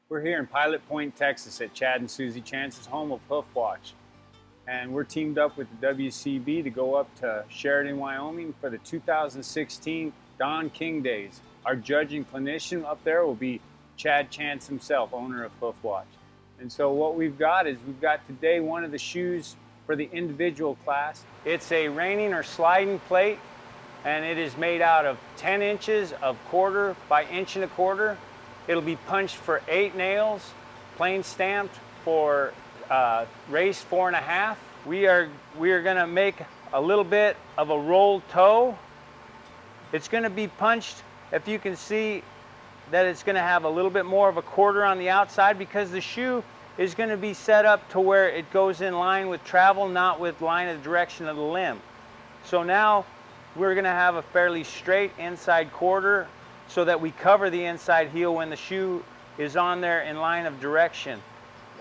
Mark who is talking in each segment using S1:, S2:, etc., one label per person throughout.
S1: We're here in Pilot Point, Texas at Chad and Susie Chance's home of Hoof Watch. And we're teamed up with the WCB to go up to Sheridan, Wyoming for the 2016 Don King Days. Our judge and clinician up there will be Chad Chance himself, owner of Hoof Watch. And so what we've got today one of the shoes for the individual class. It's a reining or sliding plate, and it is made out of 10 inches of 1/4 by 1.25 inches. It'll be punched for 8 nails, plain stamped for race 4.5. We are gonna make a little bit of a rolled toe. It's gonna be punched, if you can see that it's gonna have a little bit more of a 1/4 on the outside, because the shoe is gonna be set up to where it goes in line with travel, not with line of direction of the limb. So now we're gonna have a fairly straight inside 1/4 so that we cover the inside heel when the shoe is on there in line of direction.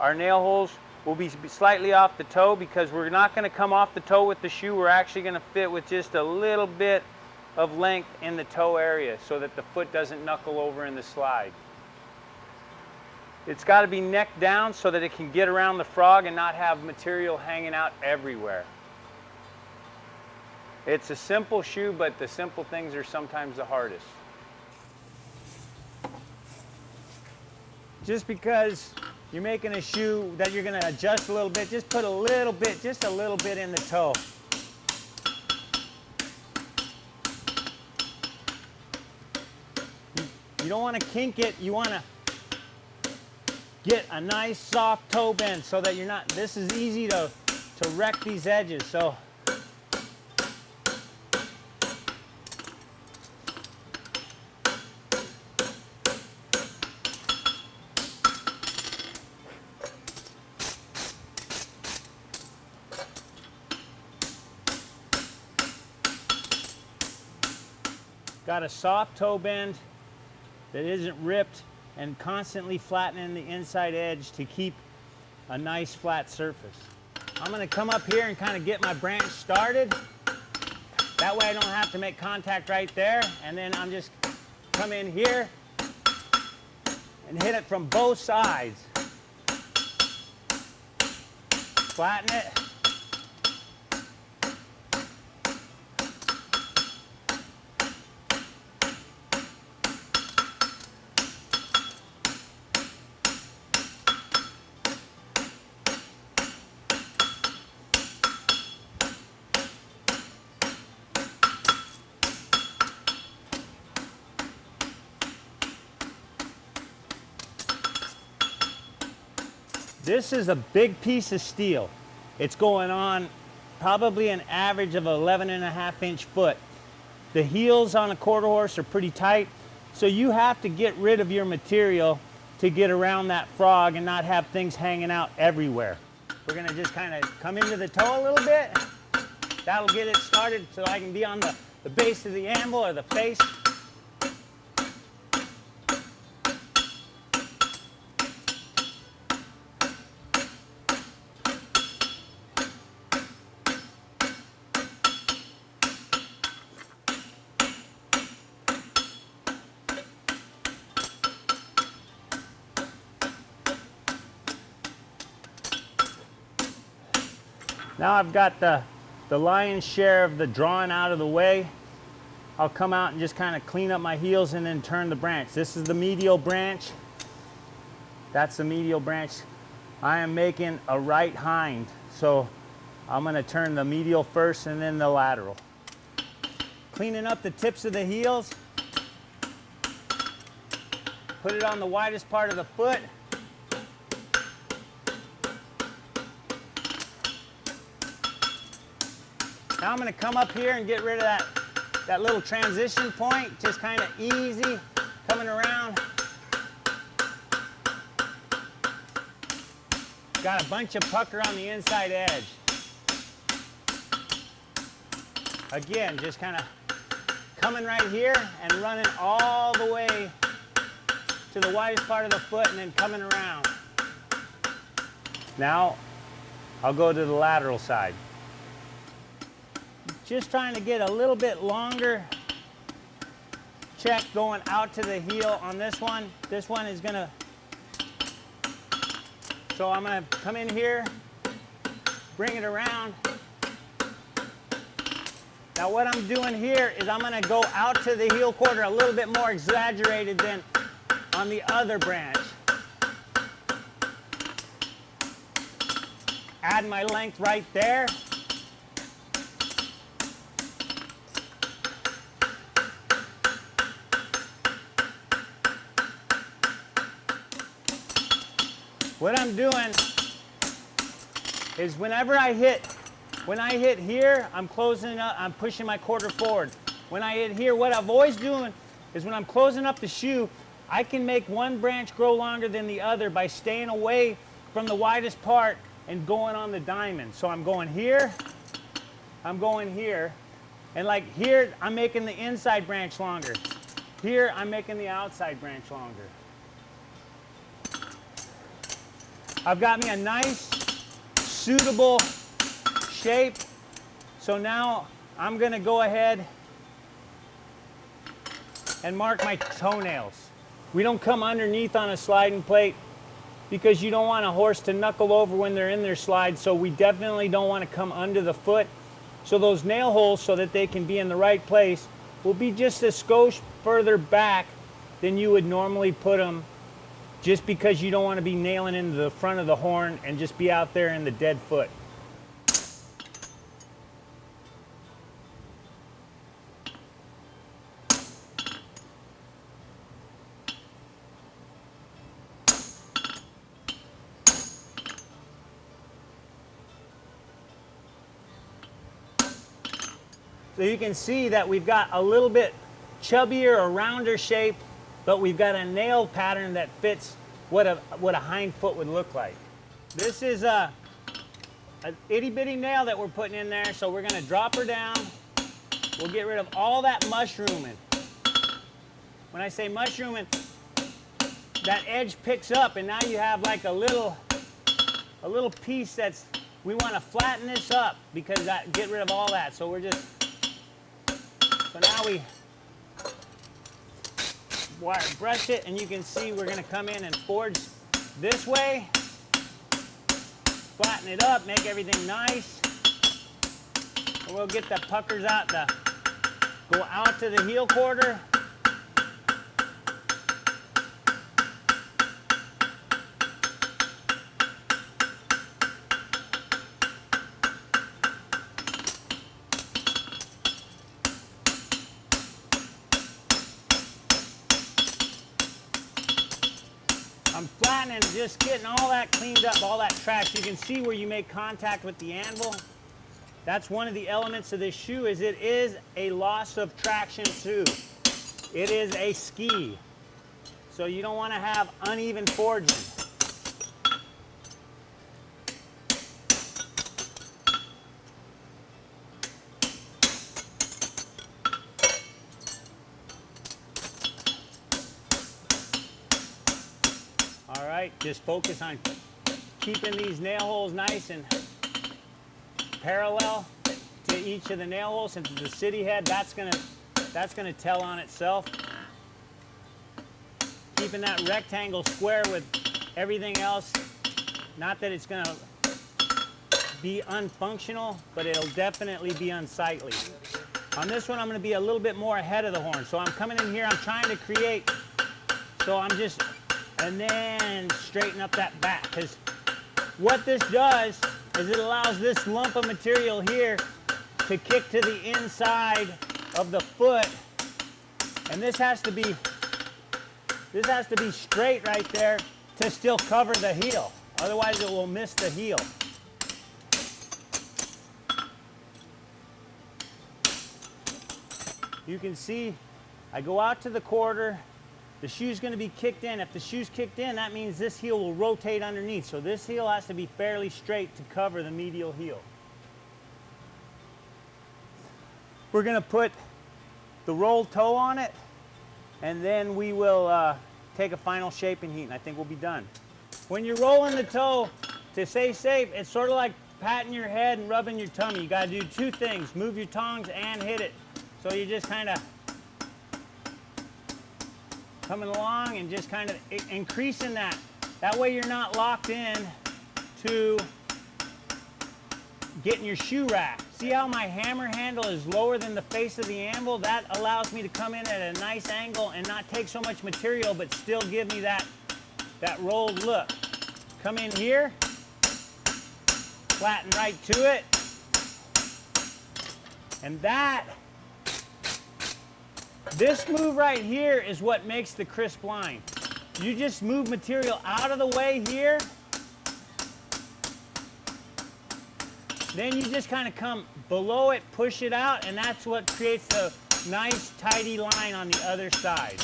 S1: Our nail holes will be slightly off the toe because we're not gonna come off the toe with the shoe. We're actually gonna fit with just a little bit of length in the toe area so that the foot doesn't knuckle over in the slide. It's got to be neck down so that it can get around the frog and not have material hanging out everywhere. It's a simple shoe, but the simple things are sometimes the hardest. Just because you're making a shoe that you're going to adjust a little bit, just put a little bit, just a little bit in the toe. You don't want to kink it, you want to get a nice soft toe bend so that you're not, this is easy to wreck these edges. So got a soft toe bend that isn't ripped, and constantly flattening the inside edge to keep a nice flat surface. I'm gonna come up here and kind of get my branch started. That way I don't have to make contact right there, and then I'm just come in here and hit it from both sides. Flatten it. This is a big piece of steel. It's going on probably an average of 11.5-inch foot. The heels on a 1/4 horse are pretty tight, so you have to get rid of your material to get around that frog and not have things hanging out everywhere. We're gonna just kind of come into the toe a little bit. That'll get it started so I can be on the base of the anvil or the face. Now I've got the lion's share of the drawing out of the way. I'll come out and just kind of clean up my heels and then turn the branch. This is the medial branch. That's the medial branch. I am making a right hind, so I'm going to turn the medial first and then the lateral. Cleaning up the tips of the heels. Put it on the widest part of the foot. Now I'm going to come up here and get rid of that little transition point, just kind of easy, coming around. Got a bunch of pucker on the inside edge. Again, just kind of coming right here and running all the way to the widest part of the foot and then coming around. Now I'll go to the lateral side. Just trying to get a little bit longer check going out to the heel on this one. This one is going to
S2: So I'm gonna come in here, bring it around. Now what I'm doing here is I'm gonna go out to the heel quarter a little bit more exaggerated than on the other branch. Add my length right there. What I'm doing is when I hit here, I'm closing up, I'm pushing my quarter forward. When I hit here, what I've always doing is when I'm closing up the shoe, I can make one branch grow longer than the other by staying away from the widest part and going on the diamond. So I'm going here, I'm going here, and like here, I'm making the inside branch longer. Here, I'm making the outside branch longer. I've got me a nice, suitable shape. So now I'm gonna go ahead and mark my toenails. We don't come underneath on a sliding plate because you don't want a horse to knuckle over when they're in their slide, so we definitely don't want to come under the foot. So those nail holes, so that they can be in the right place, will be just a skosh further back than you would normally put them, just because you don't want to be nailing into the front of the horn and just be out there in the dead foot. So you can see that we've got a little bit chubbier or rounder shape, but we've got a nail pattern that fits what a hind foot would look like. This is an itty bitty nail that we're putting in there, so we're gonna drop her down. We'll get rid of all that mushrooming. When I say mushrooming, that edge picks up and now you have like a little piece that's, we wanna flatten this up because get rid of all that. So now we brush it, and you can see we're gonna come in and forge this way, flatten it up, make everything nice. And we'll get the puckers out go out to the heel quarter. I'm flattening, just getting all that cleaned up, all that trash. You can see where you make contact with the anvil. That's one of the elements of this shoe, is it is a loss of traction shoe. It is a ski. So you don't want to have uneven forging. All right, just focus on keeping these nail holes nice and parallel to each of the nail holes. Since it's a city head, that's gonna tell on itself. Keeping that rectangle square with everything else. Not that it's gonna be unfunctional, but it'll definitely be unsightly. On this one, I'm gonna be a little bit more ahead of the horn. So I'm coming in here, I'm trying to create, so I'm just, and then straighten up that back. Because what this does is it allows this lump of material here to kick to the inside of the foot. And this has to be straight right there to still cover the heel. Otherwise it will miss the heel. You can see I go out to the quarter. The shoe's going to be kicked in. If the shoe's kicked in, that means this heel will rotate underneath. So this heel has to be fairly straight to cover the medial heel. We're going to put the rolled toe on it, and then we will take a final shape and heat, and I think we'll be done. When you're rolling the toe, to stay safe, it's sort of like patting your head and rubbing your tummy. You got to do two things: move your tongs and hit it. So you just kind of coming along and just kind of increasing that. That way you're not locked in to getting your shoe rack. See how my hammer handle is lower than the face of the anvil? That allows me to come in at a nice angle and not take so much material, but still give me that rolled look. Come in here, flatten right to it, and this move right here is what makes the crisp line. You just move material out of the way here, then you just kind of come below it, push it out, and that's what creates the nice tidy line on the other side.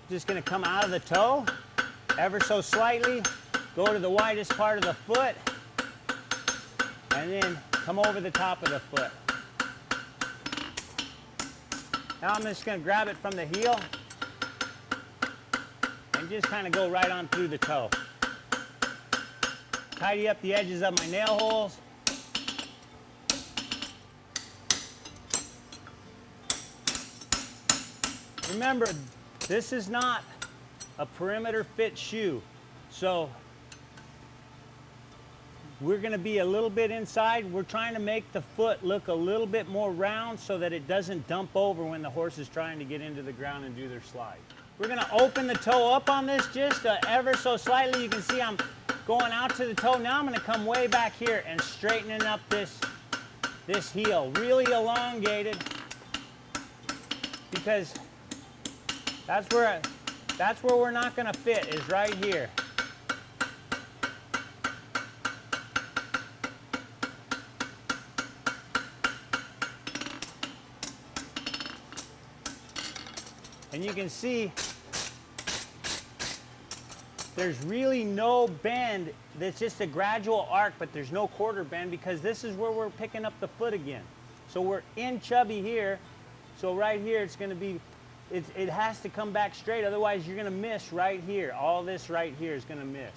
S2: Just gonna come out of the toe, ever so slightly, go to the widest part of the foot, and then come over the top of the foot. Now I'm just gonna grab it from the heel and just kind of go right on through the toe. Tidy up the edges of my nail holes. Remember, this is not a perimeter fit shoe, so we're going to be a little bit inside. We're trying to make the foot look a little bit more round so that it doesn't dump over when the horse is trying to get into the ground and do their slide. We're going to open the toe up on this just ever so slightly. You can see I'm going out to the toe. Now I'm going to come way back here and straightening up this heel, really elongated, because that's where we're not going to fit, is right here. And you can see there's really no bend. That's just a gradual arc, but there's no quarter bend because this is where we're picking up the foot again. So we're in chubby here. So right here, it's going to be, it has to come back straight. Otherwise, you're going to miss right here. All this right here is going to miss.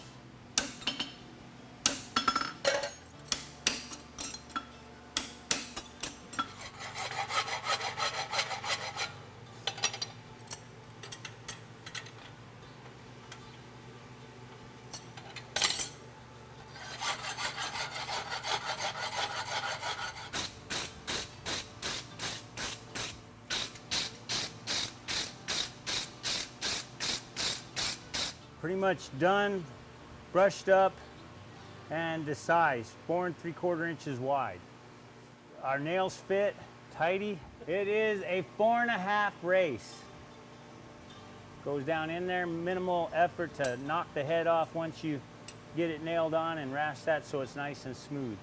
S2: Pretty much done, brushed up, and the size, 4 3/4 inches wide. Our nails fit, tidy. It is a 4.5 race. Goes down in there, minimal effort to knock the head off once you get it nailed on and rasp that so it's nice and smooth.